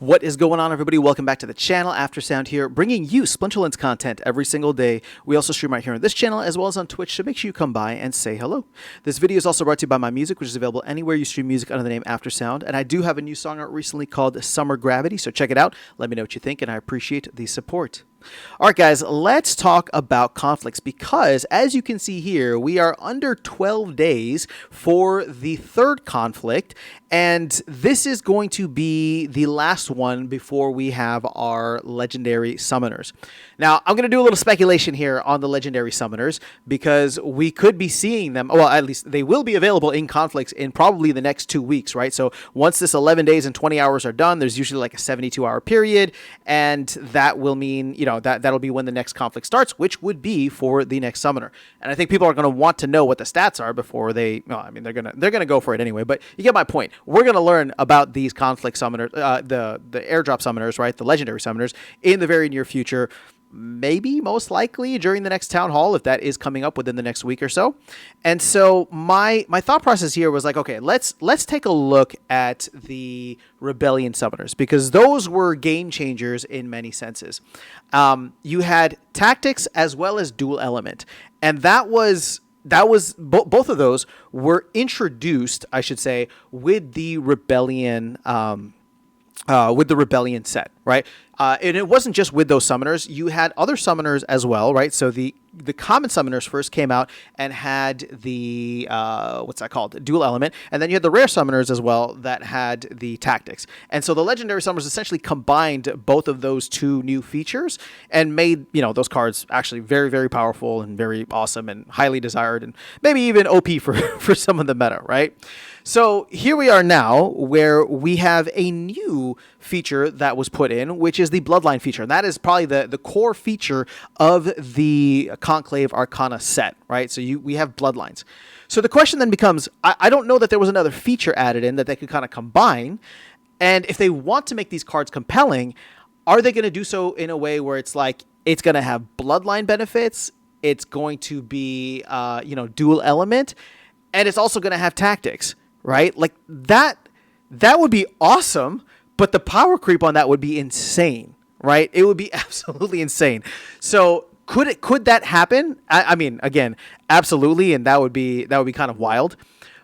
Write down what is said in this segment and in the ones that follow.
What is going on, everybody? Welcome back to the channel. Aftersound here, bringing you Splinterlands content every single day. We also stream right here on this channel as well as on Twitch, so make sure you come by and say hello. This video is also brought to you by my music, which is available anywhere you stream music under the name Aftersound. And I do have a new song out recently called Summer Gravity, so check it out. Let me know what you think, and I appreciate the support. All right, guys, let's talk about conflicts because, as you can see here, we are under 12 days for the third conflict, and this is going to be the last one before we have our legendary summoners. Now, I'm going to do a little speculation here on the legendary summoners because we could be seeing them, well, at least they will be available in conflicts in probably the next 2 weeks, right? So once this 11 days and 20 hours are done, there's usually like a 72-hour period, and that will mean, you know, that'll be when the next conflict starts, which would be for the next summoner. And I think people are going to want to know what the stats are before they, well, I mean, they're gonna go for it anyway, but you get my point. We're going to learn about these conflict summoners, the airdrop summoners, right, the legendary summoners, in the very near future. Maybe most likely during the next town hall, if that is coming up within the next week or so. And so my thought process here was like, okay, let's take a look at the rebellion summoners because those were game changers in many senses. You had tactics as well as dual element, and that was both of those were introduced, I should say, with the rebellion. With the rebellion set, right? And it wasn't just with those summoners. You had other summoners as well, right? So the common summoners first came out and had the, what's that called? Dual element. And then you had the rare summoners as well that had the tactics. And so the legendary summoners essentially combined both of those two new features and made, you know, those cards actually very, very powerful and very awesome and highly desired and maybe even OP for some of the meta, right? So here we are now where we have a new feature that was put in, which is the Bloodline feature. And that is probably the core feature of the Conclave Arcana set, right? So we have Bloodlines. So the question then becomes, I don't know that there was another feature added in that they could kind of combine. And if they want to make these cards compelling, are they going to do so in a way where it's like, it's going to have Bloodline benefits, it's going to be, dual element, and it's also going to have tactics, right? Like that would be awesome, but the power creep on that would be insane, right? It would be absolutely insane. So could that happen? I mean, again, absolutely, and that would be kind of wild.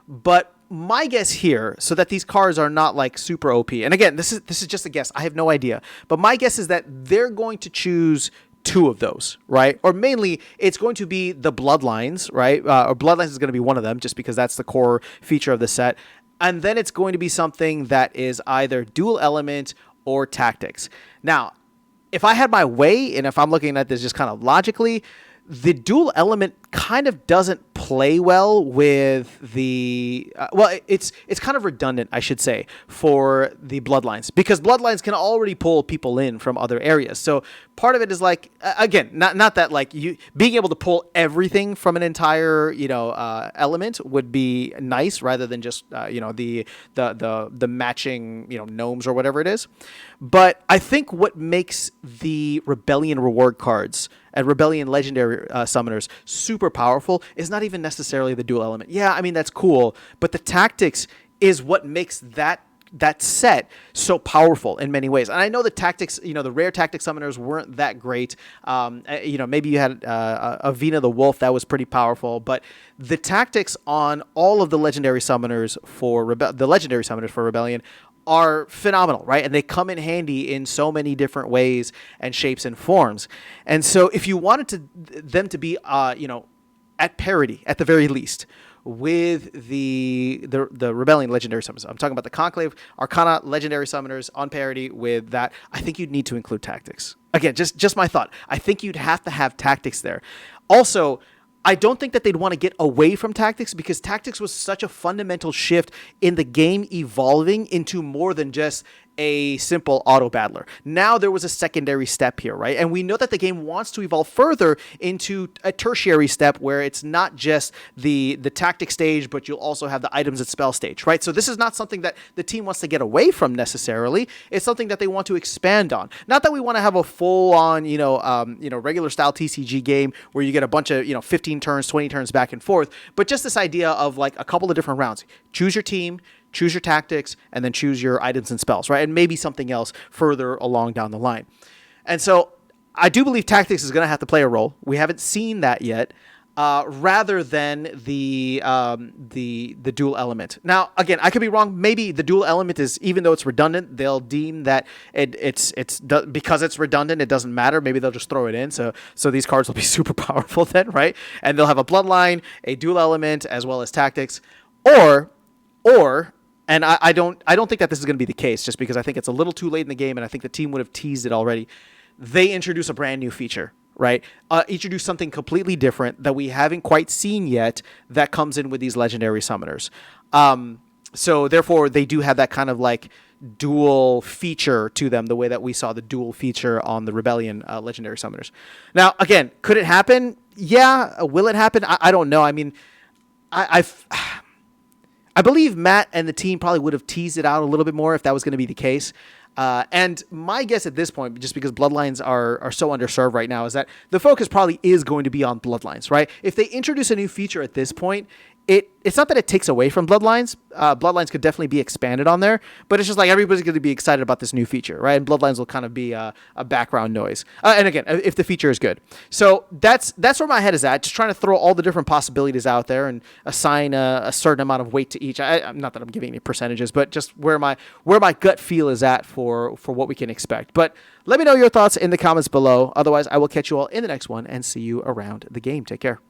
But my guess here, so that these cards are not like super OP, and again, this is just a guess. I have no idea, but my guess is that they're going to choose two of those, right? Or mainly it's going to be the Bloodlines, right? Or Bloodlines is going to be one of them just because that's the core feature of the set. And then it's going to be something that is either dual element or tactics. Now, if I had my way, and if I'm looking at this just kind of logically, the dual element kind of doesn't play well with the it's kind of redundant, I should say, for the Bloodlines, because Bloodlines can already pull people in from other areas. So part of it is like, again, not that like you being able to pull everything from an entire element would be nice rather than just the matching gnomes or whatever it is. But I think what makes the Rebellion reward cards and Rebellion legendary summoners super powerful is not even necessarily the dual element. Yeah, I mean, that's cool, but the tactics is what makes that set so powerful in many ways. And I know the tactics, the rare tactic summoners weren't that great. Maybe you had Avina the Wolf, that was pretty powerful, but the tactics on all of the legendary summoners for Rebellion are phenomenal, right? And they come in handy in so many different ways and shapes and forms. And so if you wanted them to be, at parity at the very least with the Rebellion legendary summoners, I'm talking about the Conclave Arcana legendary summoners on parity with that, I think you'd need to include tactics. Again, just my thought. I think you'd have to have tactics there. Also, I don't think that they'd want to get away from tactics because tactics was such a fundamental shift in the game evolving into more than just a simple auto battler. Now there was a secondary step here, right? And we know that the game wants to evolve further into a tertiary step where it's not just the tactic stage, but you'll also have the items at spell stage, right? So this is not something that the team wants to get away from necessarily. It's something that they want to expand on. Not that we want to have a full-on, regular style TCG game where you get a bunch of, 15 turns, 20 turns back and forth, but just this idea of like a couple of different rounds. Choose your team, choose your tactics, and then choose your items and spells, right? And maybe something else further along down the line. And so I do believe tactics is going to have to play a role. We haven't seen that yet. Rather than the dual element. Now, again, I could be wrong. Maybe the dual element is, even though it's redundant, they'll deem that it's because it's redundant, it doesn't matter. Maybe they'll just throw it in. So these cards will be super powerful then, right? And they'll have a bloodline, a dual element, as well as tactics, or. And I don't think that this is going to be the case, just because I think it's a little too late in the game, and I think the team would have teased it already. They introduce a brand new feature. Right? Introduce something completely different that we haven't quite seen yet that comes in with these legendary summoners. So therefore, they do have that kind of like dual feature to them, the way that we saw the dual feature on the Rebellion legendary summoners. Now, again, could it happen? Yeah. Will it happen? I don't know. I mean, I believe Matt and the team probably would have teased it out a little bit more if that was going to be the case. And my guess at this point, just because Bloodlines are so underserved right now, is that the focus probably is going to be on Bloodlines, right? If they introduce a new feature at this point, it's not that it takes away from Bloodlines. Bloodlines could definitely be expanded on there, but it's just like everybody's going to be excited about this new feature, right? And Bloodlines will kind of be a background noise. And again, if the feature is good. So that's where my head is at, just trying to throw all the different possibilities out there and assign a certain amount of weight to each. Not that I'm giving any percentages, but just where my gut feel is at for what we can expect. But let me know your thoughts in the comments below. Otherwise, I will catch you all in the next one and see you around the game. Take care.